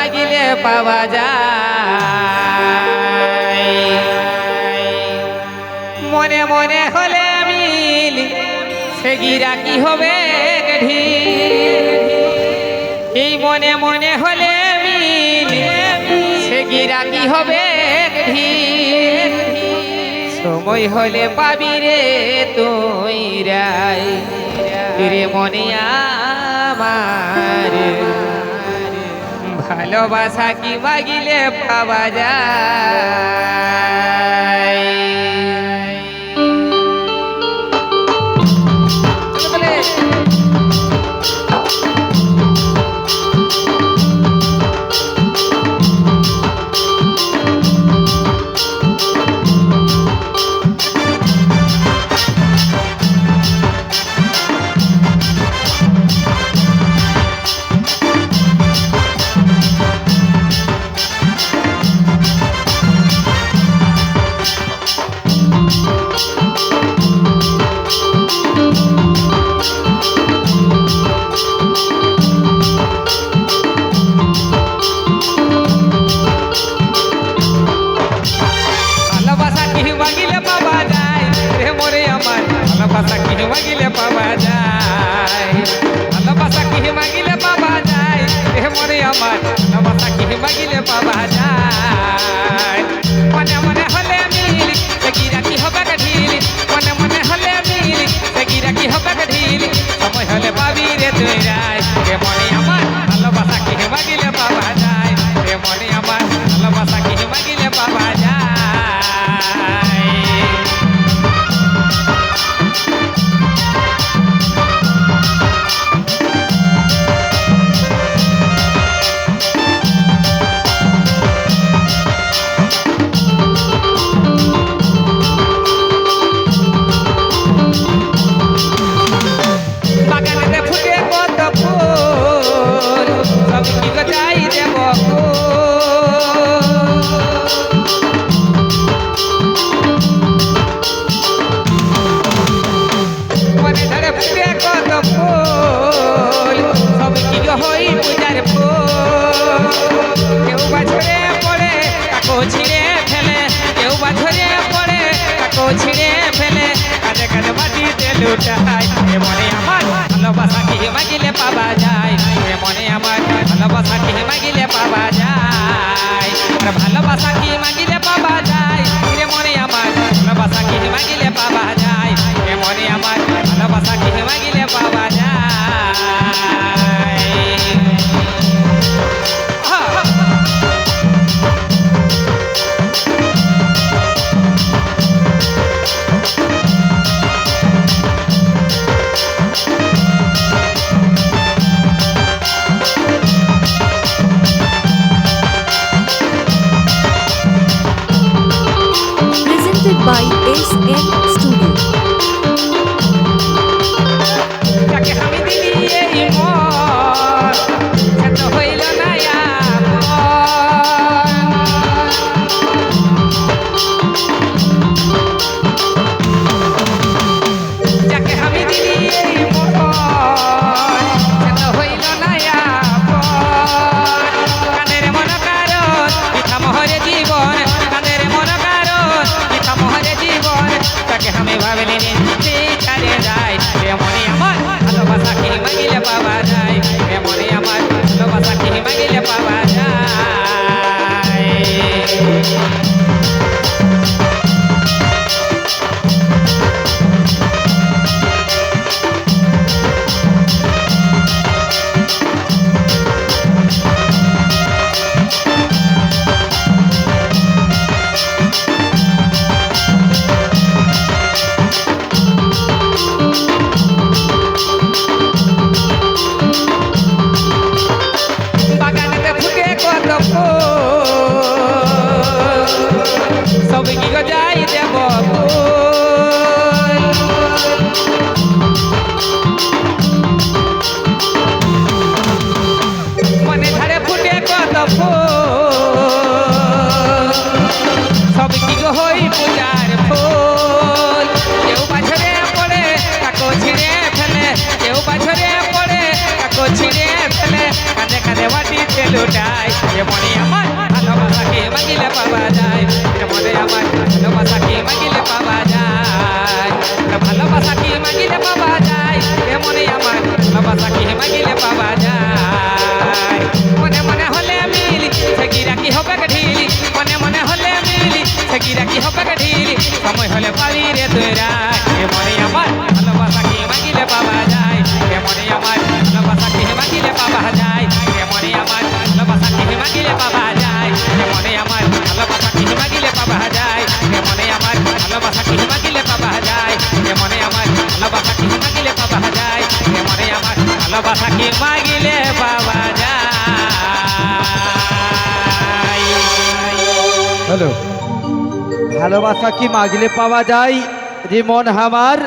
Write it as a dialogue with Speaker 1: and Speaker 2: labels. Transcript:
Speaker 1: মাগিলে পাওয়া যায় মনে মনে হলে মিল সে গিরা কি হবে এই মনে মনে হলে মিল সে গিরা কি হবে সময় হলে পাবি রে তুই রাই রে মনে আমার ভালোবাসা কি মাগিলে পাওয়া যায় ভালোবাসা কি মাগিলে পাওয়া যায় ভালোবাসা কি মাগিলে পাওয়া যায় হে মরে আমার ভালোবাসা কি মাগিলে পাওয়া যায় মনে মনে হলে মিল সে গিরা কি হবে ঢিল মনে মনে হলে মিল সে গিরা কি হবে ঢিল সময় হলে পাবি রে তুই রাই হে মরে আমার ভালোবাসা কি মাগিলে পাওয়া যায় হে মরে আমার ভালোবাসা কি মাগিলে পাওয়া যায় ছিঁড়ে ফেলে কাঁধে কাঁধে মাটিতে লুটাই মনে আমার ভালোবাসা কি মাগিলে পাওয়া যায় মনে আমার ভালোবাসা কি মাগিলে পাওয়া যায় ভালোবাসা কি মাগিলে পাওয়া যায় মনে আমার ভালোবাসা কি মাগিলে পাওয়া যায় মনে আমার ভালোবাসা কি মাগিলে পাওয়া যায়
Speaker 2: by SM Studio.
Speaker 1: যাকে আমি দিলি এই মন সে তো হইল না যাকে আমি দিলি এই মন সে তো হইল না কানের মন কারণ পিঠা মহরে জীবন কানের মন কারণ পিঠা মহরে জীবন তাকে আমি ভাবলি চারে যায় মনে আমার ভালোবাসা কি মাগিলে পাওয়া যায় মনে আমার ভালোবাসা কি মাগিলে পাওয়া যায় ছিঁড়ে ফেলে কাঁধে কাঁধে মাটিতে লুটায় এ মনে আমার ভালোবাসাকে মাগিলে পাওয়া যায় এ মনে আমার ভালোবাসাকে মাগিলে পাওয়া যায় ভালোবাসাকে মাগিলে পাওয়া যায় এ মনে আমার ভালোবাসাকে মাগিলে পাওয়া যায় মনে মনে হলে মিলি সেগিরা কি হবে ঢিলি মনে মনে হলে মিলি সেগিরা কি হবে ঢিলি সময় হলে পাবি রে তোরা এ মনে আমার ভালোবাসাকে মাগিলে পাওয়া যায় এ মনে আমার ভালোবাসাকে মাগিলে পাওয়া যায় এ মনে আমার ভালোবাসাকে মাগিলে পাওয়া যায় এ মনে আমার ভালোবাসাকে মাগিলে পাওয়া যায় এ মনে আমার ভালোবাসাকে মাগিলে পাওয়া যায় এ মনে আমার ভালোবাসাকে মাগিলে পাওয়া যায় এ মনে আমার ভালোবাসাকে মাগিলে পাওয়া যায়
Speaker 3: হ্যালো, ভালোবাসা কি মাগলে পাওয়া যায় রে মন হামার?